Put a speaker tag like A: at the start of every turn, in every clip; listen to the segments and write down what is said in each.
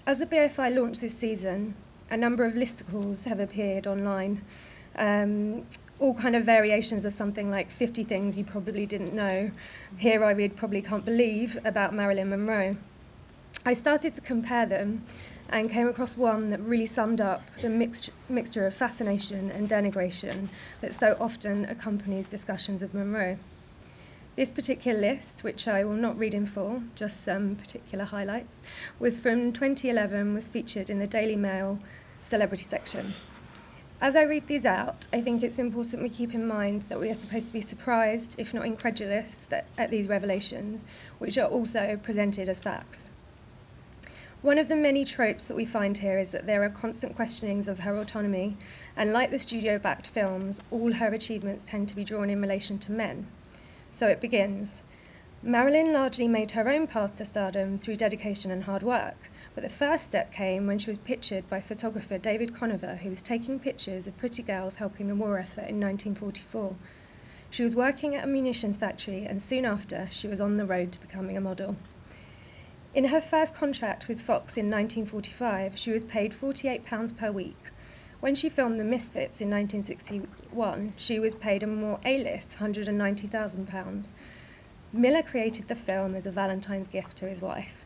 A: As the BFI launched this season, a number of listicles have appeared online, all kind of variations of something like 50 things you probably didn't know. Here I read probably can't believe about Marilyn Monroe. I started to compare them and came across one that really summed up the mixture of fascination and denigration that so often accompanies discussions of Monroe. This particular list, which I will not read in full, just some particular highlights, was from 2011, was featured in the Daily Mail celebrity section. As I read these out, I think it's important we keep in mind that we are supposed to be surprised, if not incredulous, at these revelations, which are also presented as facts. One of the many tropes that we find here is that there are constant questionings of her autonomy, and like the studio-backed films, all her achievements tend to be drawn in relation to men. So it begins. Marilyn largely made her own path to stardom through dedication and hard work, but the first step came when she was pictured by photographer David Conover, who was taking pictures of pretty girls helping the war effort in 1944. She was working at a munitions factory, and soon after, she was on the road to becoming a model. In her first contract with Fox in 1945, she was paid £48 per week. When she filmed The Misfits in 1961, she was paid a more A-list £190,000. Miller created the film as a Valentine's gift to his wife.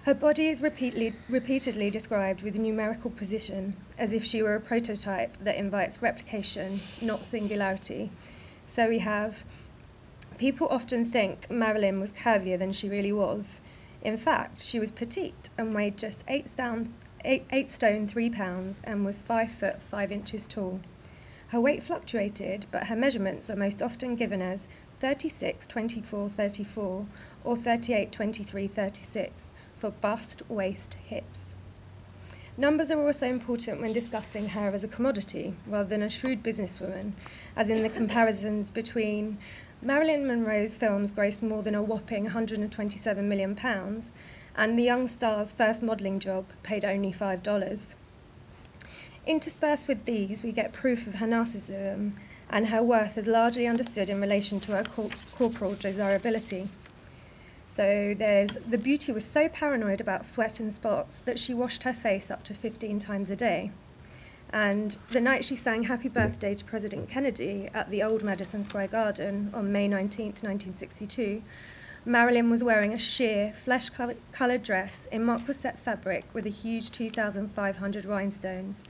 A: Her body is repeatedly described with numerical precision, as if she were a prototype that invites replication, not singularity. So we have, people often think Marilyn was curvier than she really was. In fact, she was petite and weighed just 8 stone 3 pounds and was 5 foot 5 inches tall. Her weight fluctuated, but her measurements are most often given as 36, 24, 34 or 38, 23, 36 for bust, waist, hips. Numbers are also important when discussing her as a commodity rather than a shrewd businesswoman, as in the comparisons between Marilyn Monroe's films grossed more than a whopping £127 million, and the young star's first modelling job paid only $5. Interspersed with these, we get proof of her narcissism and her worth as largely understood in relation to her corporal desirability. So the beauty was so paranoid about sweat and spots that she washed her face up to 15 times a day. And the night she sang Happy Birthday to President Kennedy at the old Madison Square Garden on May 19th, 1962, Marilyn was wearing a sheer, flesh-coloured dress in marquisette fabric with a huge 2,500 rhinestones.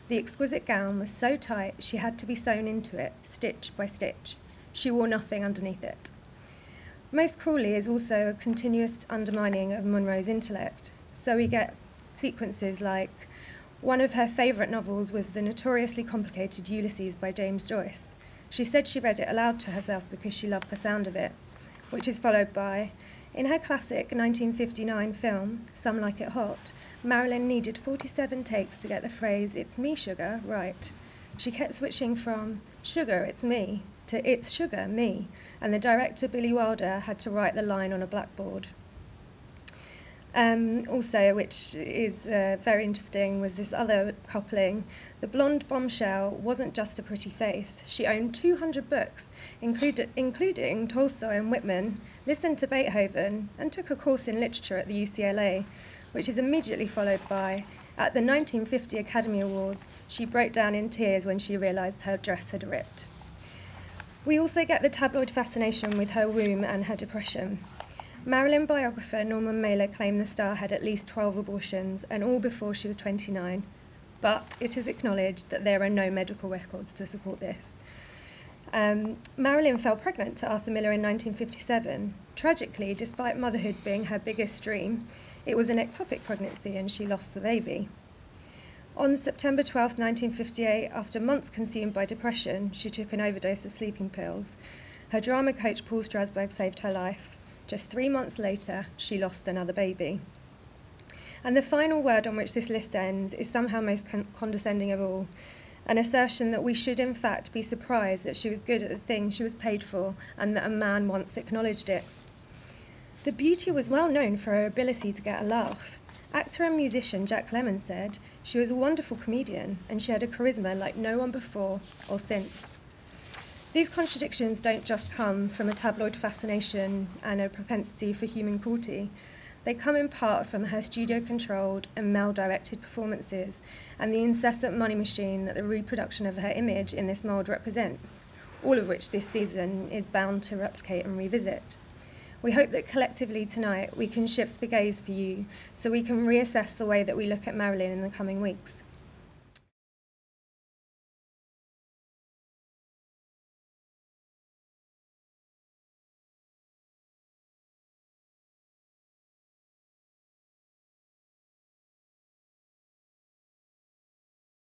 A: The exquisite gown was so tight she had to be sewn into it, stitch by stitch. She wore nothing underneath it. Most cruelly is also a continuous undermining of Monroe's intellect. So we get sequences like, one of her favourite novels was the notoriously complicated Ulysses by James Joyce. She said she read it aloud to herself because she loved the sound of it, which is followed by, in her classic 1959 film, Some Like It Hot, Marilyn needed 47 takes to get the phrase, "It's me, sugar," right. She kept switching from, "Sugar, it's me," to "It's sugar, me," and the director, Billy Wilder, had to write the line on a blackboard. Also, which is very interesting, was this other coupling. The blonde bombshell wasn't just a pretty face. She owned 200 books, including Tolstoy and Whitman, listened to Beethoven, and took a course in literature at the UCLA, which is immediately followed by, at the 1950 Academy Awards, she broke down in tears when she realised her dress had ripped. We also get the tabloid fascination with her womb and her depression. Marilyn biographer Norman Mailer claimed the star had at least 12 abortions, and all before she was 29. But it is acknowledged that there are no medical records to support this. Marilyn fell pregnant to Arthur Miller in 1957. Tragically, despite motherhood being her biggest dream, it was an ectopic pregnancy and she lost the baby. On September 12, 1958, after months consumed by depression, she took an overdose of sleeping pills. Her drama coach Paul Strasberg saved her life. Just 3 months later, she lost another baby. And the final word on which this list ends is somehow most condescending of all, an assertion that we should in fact be surprised that she was good at the thing she was paid for and that a man once acknowledged it. The beauty was well known for her ability to get a laugh. Actor and musician Jack Lemmon said she was a wonderful comedian and she had a charisma like no one before or since. These contradictions don't just come from a tabloid fascination and a propensity for human cruelty. They come in part from her studio-controlled and male-directed performances and the incessant money machine that the reproduction of her image in this mould represents, all of which this season is bound to replicate and revisit. We hope that collectively tonight we can shift the gaze for you so we can reassess the way that we look at Marilyn in the coming weeks.